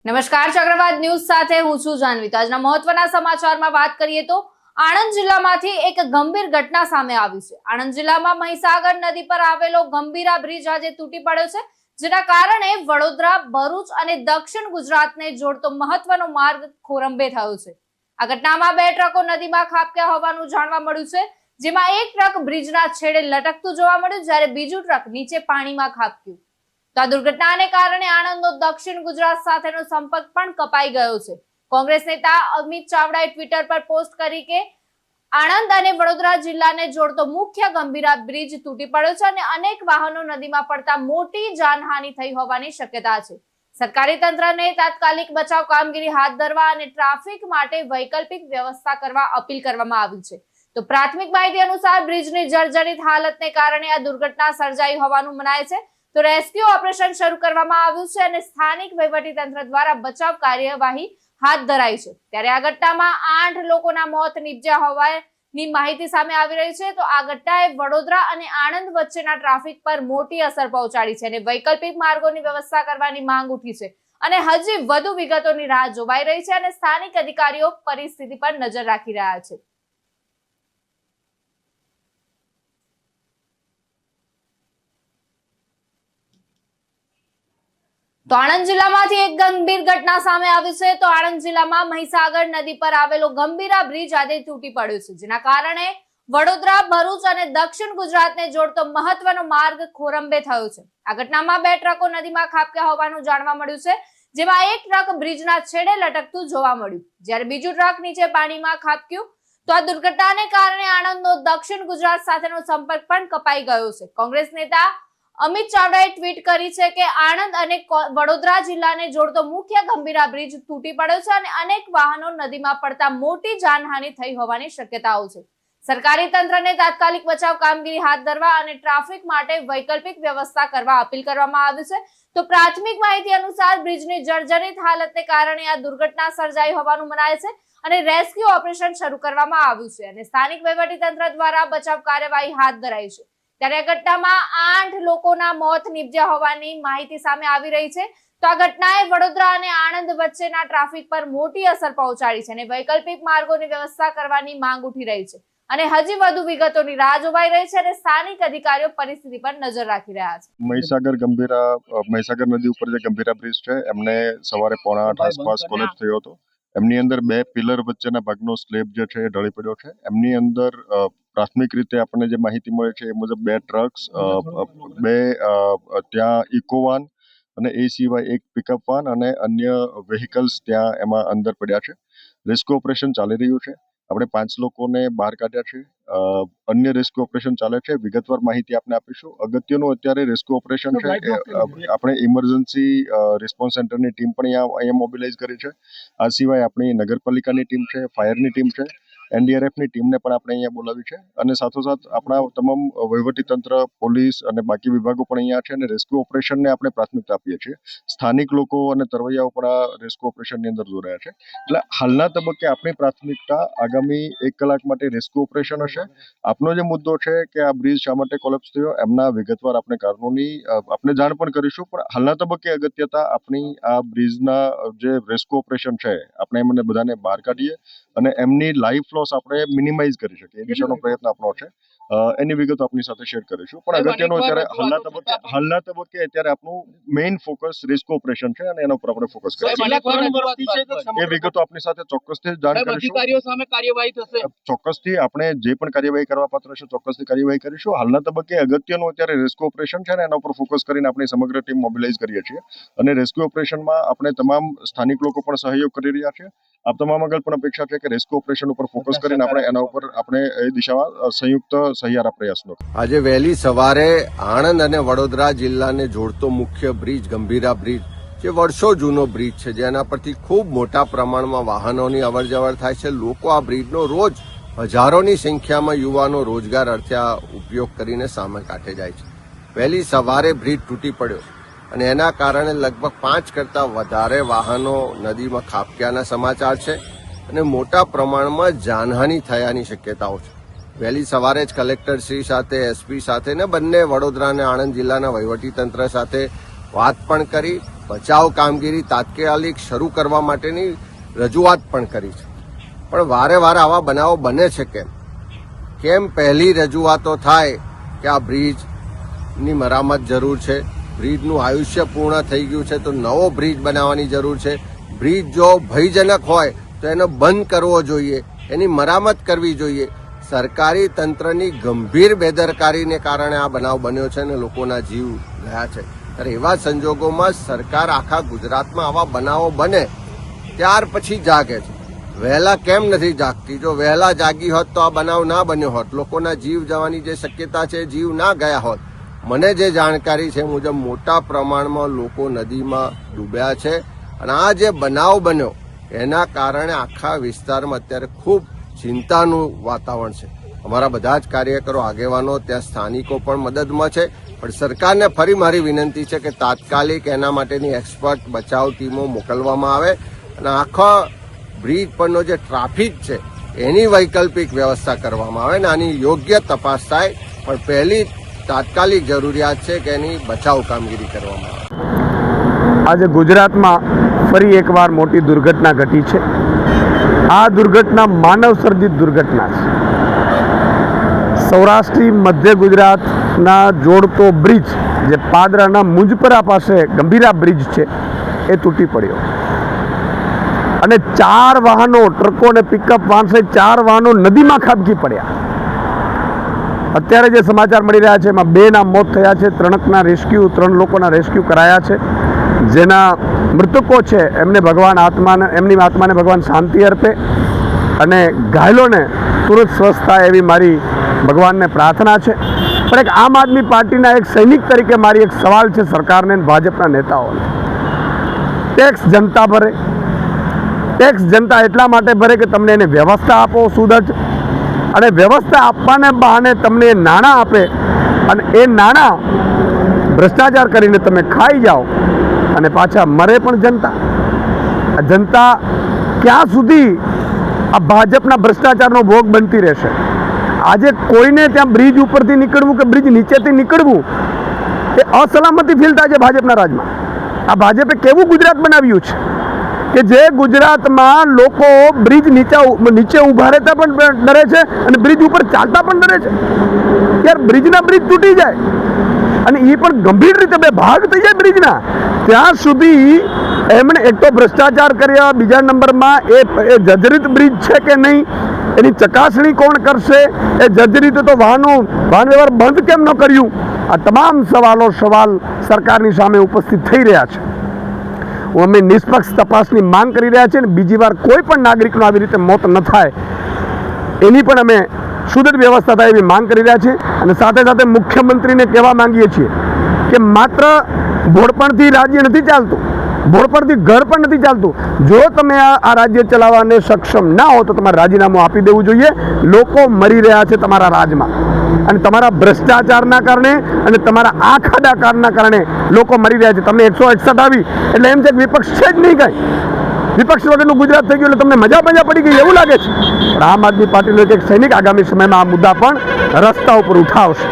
નમસ્કાર, ચક્રવાત ન્યૂઝ સાથે હું છું જાનવી. આજના મહત્વના સમાચારમાં વાત કરીએ તો આણંદ જિલ્લામાંથી એક ગંભીર ઘટના સામે આવી છે. આણંદ જિલ્લામાં મહીસાગર નદી પર આવેલો ગંભીરા બ્રિજ આજે તૂટી પડ્યો છે, જેના કારણે વડોદરા, ભરૂચ અને દક્ષિણ ગુજરાતને જોડતો મહત્વનો માર્ગ ખોરંભે થયો છે. આ ઘટનામાં 2 ટ્રકો નદીમાં ખાબક્યા હોવાનું જાણવા મળ્યું છે, જેમાં એક ટ્રક બ્રિજના છેડે લટકતું જોવા મળ્યું, જ્યારે બીજું ટ્રક નીચે પાણીમાં ખાબક્યું. તો આ દુર્ઘટનાને કારણે આણંદનો દક્ષિણ ગુજરાત સાથેનો સંપર્ક પણ કપાઈ ગયો છે. કોંગ્રેસ નેતા અમિત ચાવડાએ ટ્વિટર પર પોસ્ટ કરી કે આણંદ અને વડોદરા જિલ્લાને જોડતો મુખ્ય ગંભીરા બ્રિજ તૂટી પડ્યો છે અને અનેક વાહનો નદીમાં પડતા મોટી જાનહાનિ થઈ હોવાની શક્યતા છે. સરકારી તંત્રને તાત્કાલિક બચાવ કામગીરી હાથ ધરવા અને ટ્રાફિક માટે વૈકલ્પિક વ્યવસ્થા કરવા અપીલ કરવામાં આવી છે. તો પ્રાથમિક માહિતી અનુસાર બ્રિજની જર્જરિત હાલતને કારણે આ દુર્ઘટના સર્જાઈ હોવાનું મનાય છે. તો રેસ્ક્યુ ઓપરેશન શરૂ કરવામાં આવ્યું છે અને સ્થાનિક વહીવટીતંત્ર દ્વારા બચાવ કાર્યવાહી હાથ ધરાઈ છે. ત્યારે આ ઘટનામાં 8 લોકોના મોત નીપજ્યા હોવાની માહિતી સામે આવી રહી છે. તો આ ઘટનાએ વડોદરા અને આણંદ વચ્ચેના ટ્રાફિક પર મોટી અસર પહોંચાડી છે અને વૈકલ્પિક માર્ગોની વ્યવસ્થા કરવાની માંગ ઉઠી છે અને હજી વધુ વિગતોની રાહ જોવાઈ રહી છે અને સ્થાનિક અધિકારીઓ પરિસ્થિતિ પર નજર રાખી રહ્યા છે. તો આણંદ જિલ્લામાંથી એક ગંભીર ઘટના સામે આવી છે. તો આણંદ જિલ્લામાં મહીસાગર નદી પર આવેલો ગંભીરા બ્રિજ આજે તૂટી પડ્યો છે, જેના કારણે વડોદરા, ભરૂચ અને દક્ષિણ ગુજરાતને જોડતો મહત્વનો માર્ગ ખોરંભે થયો છે. આ ઘટનામાં 2 ટ્રકો નદીમાં ખાબક્યા હોવાનું જાણવા મળ્યું છે, જેમાં એક ટ્રક બ્રિજના છેડે લટકતું જોવા મળ્યું, જ્યારે બીજું ટ્રક નીચે પાણીમાં ખાબક્યું. તો આ દુર્ઘટનાને કારણે આણંદનો દક્ષિણ ગુજરાત સાથેનો સંપર્ક પણ કપાઈ ગયો છે. કોંગ્રેસ નેતા અમિત ચાવડાએ ટ્વીટ કરી છે કે આણંદ અને વડોદરા જિલ્લાને જોડતો મુખ્ય ગંભીરા બ્રિજ તૂટી પડ્યો છે અને અનેક વાહનો નદીમાં પડતા મોટી જાનહાનિ થઈ હોવાની શક્યતાઓ છે. સરકારી તંત્રને તાત્કાલિક બચાવ કામગીરી હાથ ધરવા અને ટ્રાફિક માટે વૈકલ્પિક વ્યવસ્થા કરવા અપીલ કરવામાં આવી છે. તો પ્રાથમિક માહિતી અનુસાર બ્રિજની જર્જરિત હાલતને કારણે આ દુર્ઘટના સર્જાઈ હોવાનું મનાય છે અને રેસ્ક્યુ ઓપરેશન શરૂ કરવામાં આવ્યું છે અને સ્થાનિક વહીવટીતંત્ર દ્વારા બચાવ કાર્યવાહી હાથ ધરાઈ છે. ત્યારે આ ઘટનામાં 8 લોકોના મોત નીપજ્યા હોવાની માહિતી સામે આવી રહી છે. તો આ ઘટનાએ વડોદરા અને આણંદ વચ્ચેના ટ્રાફિક પર મોટી અસર પહોંચાડી છે અને વૈકલ્પિક માર્ગોની વ્યવસ્થા કરવાની માંગ ઉઠી રહી છે અને હજી વધુ વિગતોની રાહ જોવાઈ રહી છે અને સ્થાનિક અધિકારીઓ પરિસ્થિતિ પર નજર રાખી રહ્યા છે. મહીસાગર નદી ઉપર જે ગંભીરા બ્રિજ છે, એમને સવારે 7:45 આસપાસ કોલેપ્સ થયો હતો. એમની અંદર 2 પિલર વચ્ચેના ભાગનો સ્લેબ જે છે એ ઢળી પડ્યો છે. એમની અંદર પ્રાથમિક રીતે આપણને જે માહિતી મળે છે એ મુજબ 2 ટ્રક્સ, 2 ત્યાં ઇકોવાન અને એ સિવાય એક પિકઅપ વાન અને અન્ય વેહિકલ્સ ત્યાં એમાં અંદર પડ્યા છે. રેસ્ક્યુ ઓપરેશન ચાલી રહ્યું છે. આપણે 5 લોકોને બહાર કાઢ્યા છે. અન્ય રેસ્ક્યુ ઓપરેશન ચાલે છે. વિગતવાર માહિતી આપને આપીશું. અગત્યનું અત્યારે રેસ્ક્યુ ઓપરેશન છે, આપણે ઇમરજન્સી રિસ્પોન્સ સેન્ટરની ટીમ પણ અહીંયા મોબિલાઇઝ કરી છે. આ સિવાય આપણી નગરપાલિકાની ટીમ છે, ફાયરની ટીમ છે, NDRFની ટીમને પણ આપણે અહીંયા બોલાવી છે અને સાથોસાથ આપણા તમામ વહીવટીતંત્ર, પોલીસ અને બાકી વિભાગો પણ અહીંયા છે અને રેસ્ક્યુ ઓપરેશનને આપણે પ્રાથમિકતા આપીએ છીએ. સ્થાનિક લોકો અને તરવૈયાઓ પણ આ રેસ્ક્યુ ઓપરેશનની અંદર જોડાયા છે. એટલે હાલના તબક્કે આપણી પ્રાથમિકતા આગામી 1 કલાક માટે રેસ્ક્યુ ઓપરેશન હશે. આપનો જે મુદ્દો છે કે આ બ્રિજ શા માટે કોલેપ્સ થયો, એમના વિગતવાર આપણે કારણોની આપણે જાણ પણ કરીશું, પણ હાલના તબક્કે અગત્યતા આપણી આ બ્રિજના જે રેસ્ક્યુ ઓપરેશન છે, આપણે એમને બધાને બહાર કાઢીએ અને એમની લાઈફ લોસ આપણે મિનિમાઇઝ કરી શકીએ એ દિશાનો પ્રયત્ન આપણો છે. એની વિગતો આપની સાથે શેર કરીશું, પણ અગત્યનું અત્યારે હાલના તબક્કે અત્યારે આપણું મેઇન ફોકસ રેસ્ક્યુ ઓપરેશન છે અને એના ઉપર આપણે ફોકસ કરીશું. એ વિગતો આપની સાથે ચોક્કસથી જાણ કરીશું. ચોક્કસથી આપણે જે પણ કાર્યવાહી કરવા પાત્ર છે ચોક્કસથી કાર્યવાહી કરીશું. હાલના તબક્કે અગત્યનું અત્યારે રેસ્ક્યુ ઓપરેશન છે અને એના ઉપર ફોકસ કરીને આપણી સમગ્ર ટીમ મોબિલાઇઝ કરીએ છીએ અને રેસ્ક્યુ ઓપરેશનમાં આપણે તમામ સ્થાનિક લોકો પણ સહયોગ કરી રહ્યા છે. આપ તમામ આગળ પણ અપેક્ષા છે કે રેસ્ક્યુ ઓપરેશન ઉપર ફોકસ કરીને આપણે એના ઉપર આપણે એ દિશામાં સંયુક્ત સહિયારા પ્રયાસો. આજે વહેલી સવારે આણંદ અને વડોદરા જિલ્લાને જોડતો મુખ્ય બ્રિજ ગંભીરા બ્રિજ, જે વર્ષો જૂનો બ્રિજ છે, જેના પરથી ખૂબ મોટા પ્રમાણમાં વાહનોની અવરજવર થાય છે. લોકો આ બ્રિજનો રોજ હજારોની સંખ્યામાં યુવાનો રોજગાર અર્થે આ ઉપયોગ કરીને સામે કાંઠે જાય છે. વહેલી સવારે બ્રિજ તૂટી પડ્યો અને એના કારણે લગભગ 5 કરતાં વધારે વાહનો નદીમાં ખાબક્યાના સમાચાર છે અને મોટા પ્રમાણમાં જાનહાનિ થયાની શક્યતાઓ છે. વહેલી સવારે જ કલેક્ટરશ્રી સાથે, SP સાથે ને બંને વડોદરા અને આણંદ જિલ્લાના વહીવટીતંત્ર સાથે વાત પણ કરી બચાવ કામગીરી તાત્કાલિક શરૂ કરવા માટેની રજૂઆત પણ કરી છે. પણ વારે વારે આવા બનાવો બને છે કેમ પહેલી રજૂઆતો થાય કે આ બ્રિજની મરામત જરૂર છે, બ્રિજનું આયુષ્ય પૂર્ણ થઈ ગયું છે તો નવો બ્રિજ બનાવવાની જરૂર છે, બ્રિજ જો ભયજનક હોય તો એને બંધ કરવો જોઈએ, એની મરામત કરવી જોઈએ. સરકારી તંત્રની ગંભીર બેદરકારીને કારણે આ બનાવ બન્યો છે અને લોકોના જીવ ગયા છે. ત્યારે એવા સંજોગોમાં સરકાર આખા ગુજરાતમાં આવા બનાવો બને ત્યાર પછી જાગે છે. વહેલા કેમ નથી જાગતી? જો વહેલા જાગી હોત તો આ બનાવ ના બન્યો હોત, લોકોના જીવ જવાની જે શક્યતા છે જીવ ના ગયા હોત. મને જે જાણકારી છે મુજબ મોટા પ્રમાણમાં લોકો નદીમાં ડૂબ્યા છે અને આ જે બનાવ બન્યો એના કારણે આખા વિસ્તારમાં અત્યારે ખૂબ ચિંતાનું વાતાવરણ છે. અમારા બધા જ કાર્યકરો, આગેવાનો, ત્યાં સ્થાનિકો પણ મદદમાં છે. પણ સરકારને ફરી મારી વિનંતી છે કે તાત્કાલિક એના માટેની એક્સપર્ટ બચાવ ટીમો મોકલવામાં આવે અને આખા બ્રિજ પરનો જે ટ્રાફિક છે એની વૈકલ્પિક વ્યવસ્થા કરવામાં આવે અને આની યોગ્ય તપાસ થાય. પણ પહેલી તાત્કાલિક જરૂરિયાત છે કે એની બચાવ કામગીરી કરવામાં આવે. આજે ગુજરાતમાં ફરી એકવાર મોટી દુર્ઘટના ઘટી છે. આ દુર્ઘટના માનવ સર્જિત દુર્ઘટના છે. સૌરાષ્ટ્રી મધ્ય ગુજરાતના જોડતો બ્રિજ જે પાદરાના મુંજપરા પાસે ગંભીરા બ્રિજ છે એ તૂટી પડ્યો અને 4 વાહનો, ટ્રકો અને પિકઅપ વાન સહિત 4 વાહનો નદીમાં ખાબકી પડ્યા. અત્યારે જે સમાચાર મળી રહ્યા છે એમાં 2ના મોત થયા છે, 3 લોકોના રેસ્ક્યુ કરાયા છે. જેના મૃતકો છે એમને ભગવાન એમની આત્માને ભગવાન શાંતિ અર્પે અને ઘાયલોને તુરંત સ્વસ્થ થાય એવી મારી ભગવાનને પ્રાર્થના છે. પણ એક આમ આદમી પાર્ટીના એક સૈનિક તરીકે મારી એક સવાલ છે સરકારને, ભાજપના નેતાઓને. ટેક્સ જનતા ભરે, ટેક્સ જનતા એટલા માટે ભરે કે તમને એને વ્યવસ્થા આપો સુદૃઢ, અને વ્યવસ્થા આપવાને બહાને તમને નાણાં આપે અને એ નાણાં ભ્રષ્ટાચાર કરીને તમે ખાઈ જાઓ અને પાછા મરે પણ જનતા. આ જનતા ક્યાં સુધી આ ભાજપના ભ્રષ્ટાચારનો ભોગ બનતી રહેશે? આજે કોઈને ત્યાં બ્રિજ ઉપરથી નીકળવું કે બ્રિજ નીચેથી નીકળવું એ અસલામતી ફીલ થાય છે ભાજપના રાજમાં. આ ભાજપે કેવું ગુજરાત બનાવ્યું છે કે જે ગુજરાતમાં લોકો બ્રિજ નીચે ઊભા રહેતા પણ ડરે છે અને બ્રિજ ઉપર ચાલતા પણ ડરે છે. યાર, બ્રિજના બ્રિજ તૂટી જાય અને એ પણ ગંભીર રીતે 2 ભાગ થઈ જાય બ્રિજના, ત્યાં સુધી એમણે એક તો ભ્રષ્ટાચાર કર્યા, બીજા નંબરમાં એ જર્જરિત બ્રિજ છે કે નહીં એની ચકાસણી કોણ કરશે, એ જર્જરિત તો વાહન વ્યવહાર બંધ કેમ ન કર્યું? આ તમામ સવાલ સરકારની સામે ઉપસ્થિત થઈ રહ્યા છે. અમે નિષ્પક્ષ તપાસની માંગ કરી રહ્યા છીએ અને બીજી વાર કોઈ પણ નાગરિકનો આવી રીતે મોત ન થાય એની પણ અમે સુદૃઢ વ્યવસ્થા થાય એવી માંગ કરી રહ્યા છીએ. અને સાથે સાથે મુખ્યમંત્રીને કહેવા માંગીએ છીએ કે માત્ર ભોળપણથી રાજ્ય નથી ચાલતું, ભોળપણથી ઘર પણ નથી ચાલતું. જો તમે આ રાજ્ય ચલાવવાને સક્ષમ ના હો તો તમારે રાજીનામું આપી દેવું જોઈએ. લોકો મરી રહ્યા છે તમારા રાજમાં અને તમારા ભ્રષ્ટાચારના કારણે અને તમારા આંખ આડાકારના કારણે લોકો મરી રહ્યા છે. તમને 161 આવી એટલે એમ છે કે વિપક્ષ છે જ નહીં કાંઈ, વિપક્ષ વગરનું ગુજરાત થઈ ગયું એટલે તમને મજા પડી ગઈ એવું લાગે છે. પણ આમ આદમી પાર્ટીનો એક સૈનિક આગામી સમયમાં આ મુદ્દા પણ રસ્તા ઉપર ઉઠાવશે.